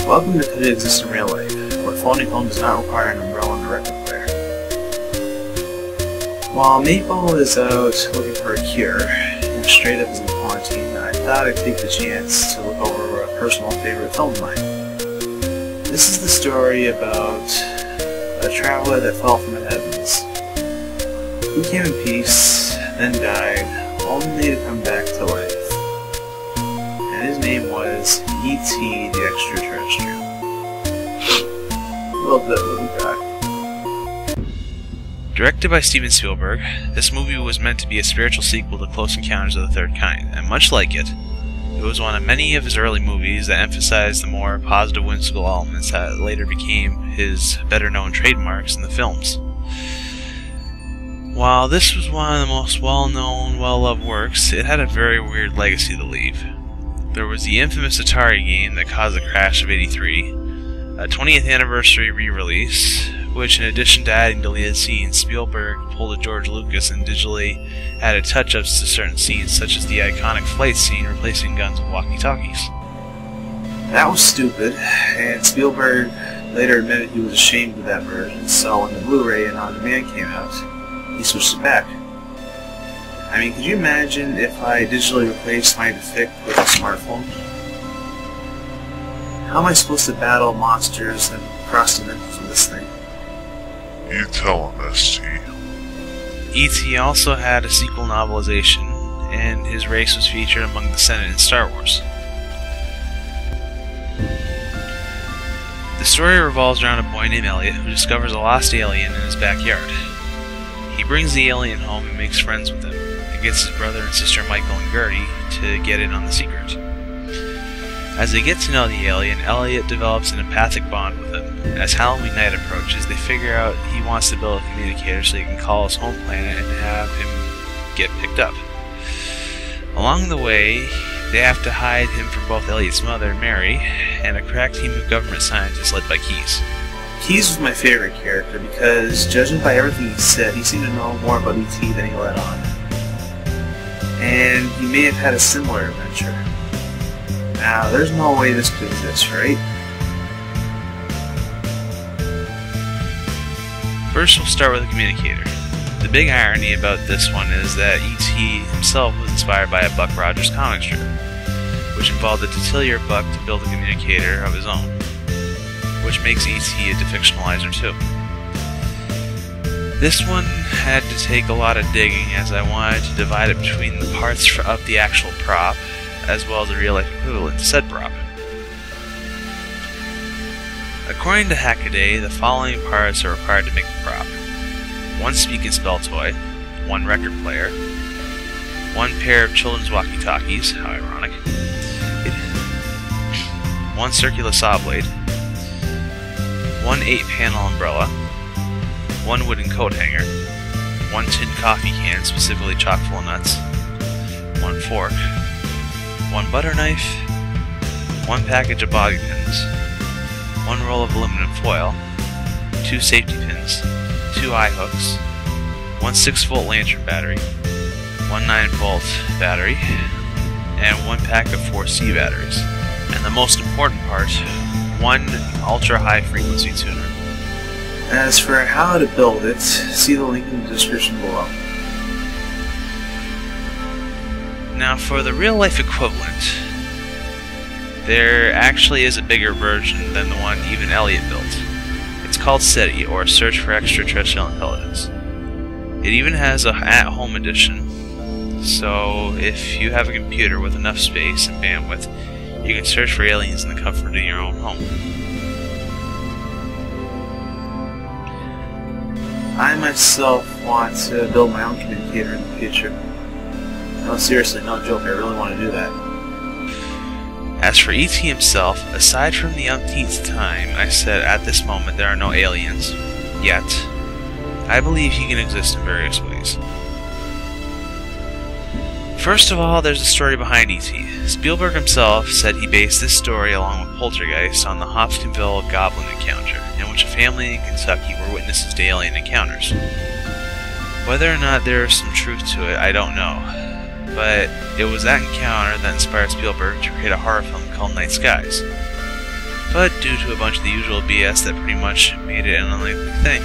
Welcome to Could It Exist in Real Life, where phoning home does not require an umbrella and a record player. While Maple is out looking for a cure, and Straight Up is in quarantine, I thought I'd take the chance to look over a personal favorite film of mine. This is the story about a traveler that fell from the heavens. He came in peace, then died, only to come back to life. And his name was E.T. the Extra-Terrestrial. A little bit what we got. Directed by Steven Spielberg, this movie was meant to be a spiritual sequel to Close Encounters of the Third Kind, and much like it, it was one of many of his early movies that emphasized the more positive whimsical elements that later became his better-known trademarks in the films. While this was one of the most well-known, well-loved works, it had a very weird legacy to leave. There was the infamous Atari game that caused the crash of '83, a 20th anniversary re-release, which in addition to adding deleted scenes, Spielberg pulled a George Lucas and digitally added touch-ups to certain scenes, such as the iconic flight scene replacing guns with walkie-talkies. That was stupid, and Spielberg later admitted he was ashamed of that version, so when the Blu-ray and on-demand came out, he switched it back. I mean, could you imagine if I digitally replaced my defect with a smartphone? How am I supposed to battle monsters and cross dimensions with this thing? You tell him, ST. E.T. also had a sequel novelization, and his race was featured among the Senate in Star Wars. The story revolves around a boy named Elliot who discovers a lost alien in his backyard. He brings the alien home and makes friends with him, and gets his brother and sister Michael and Gertie to get in on the secret. As they get to know the alien, Elliot develops an empathic bond with him. As Halloween night approaches, they figure out he wants to build a communicator so he can call his home planet and have him get picked up. Along the way, they have to hide him from both Elliot's mother, Mary, and a crack team of government scientists led by Keyes. Keyes was my favorite character because, judging by everything he said, he seemed to know more about E.T. than he let on. And he may have had a similar adventure. Now, there's no way this could exist, right? First, we'll start with a communicator. The big irony about this one is that E.T. himself was inspired by a Buck Rogers comic strip, which involved a Titilier Buck to build a communicator of his own, which makes E.T. a defictionalizer too. This one had to take a lot of digging as I wanted to divide it between the parts of the actual prop as well as a real-life equivalent to said prop. According to Hackaday, the following parts are required to make the prop: one speak and spell toy, one record player, one pair of children's walkie-talkies, how ironic, one circular saw blade, one 8-panel umbrella, one wooden coat hanger, one tin coffee can specifically chock full of nuts, one fork, one butter knife, one package of bobby pins, one roll of aluminum foil, 2 safety pins, 2 eye hooks, one 6-volt lantern battery, one 9-volt battery, and one pack of 4C batteries. And the most important part, one ultra-high frequency tuner. As for how to build it, see the link in the description below. Now for the real-life equivalent, there actually is a bigger version than the one even Elliot built. It's called SETI, or Search for Extraterrestrial Intelligence. It even has a at-home edition, so if you have a computer with enough space and bandwidth, you can search for aliens in the comfort of your own home. I myself want to build my own communicator in the future. No, seriously, no joke, I really want to do that. As for E.T. himself, aside from the umpteenth time I said at this moment there are no aliens, yet, I believe he can exist in various ways. First of all, there's the story behind E.T. Spielberg himself said he based this story along with Poltergeist on the Hopkinsville Goblin encounter, in which a family in Kentucky were witnesses to alien encounters. Whether or not there is some truth to it, I don't know. But it was that encounter that inspired Spielberg to create a horror film called Night Skies. but due to a bunch of the usual BS that pretty much made it an unlikely thing,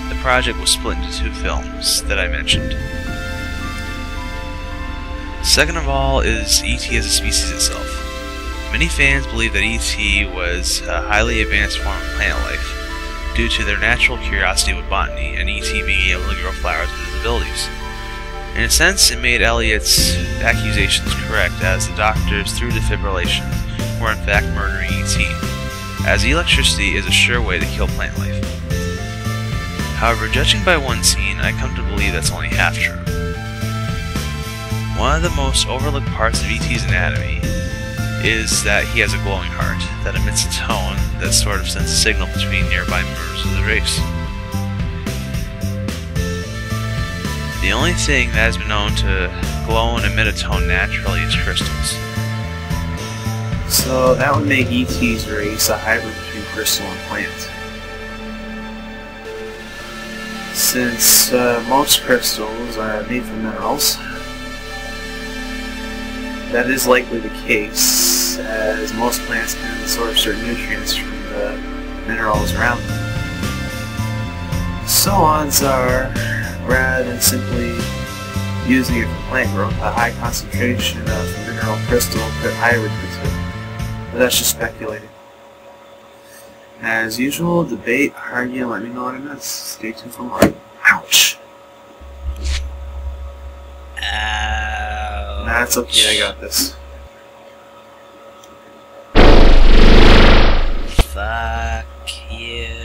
the project was split into 2 films that I mentioned. Second of all is E.T. as a species itself. Many fans believe that E.T. was a highly advanced form of plant life due to their natural curiosity with botany and E.T. being able to grow flowers with his abilities. In a sense, it made Elliot's accusations correct, as the doctors, through defibrillation, were in fact murdering E.T., as electricity is a sure way to kill plant life. However, judging by one scene, I come to believe that's only half true. One of the most overlooked parts of E.T.'s anatomy is that he has a glowing heart that emits a tone that sort of sends a signal between nearby members of the race. The only thing that has been known to glow and emit a tone naturally is crystals. So that would make E.T.'s race a hybrid between crystal and plant. Since most crystals are made from minerals, that is likely the case, as most plants can absorb certain nutrients from the minerals around them. So odds are, rather than simply using it for plant growth, a high concentration of mineral crystal could hybrid with it. But that's just speculating. As usual, debate, argue, let me know what it is. Stay tuned for more. Ouch! Ouch. Nah, it's okay, I got this. Fuck you.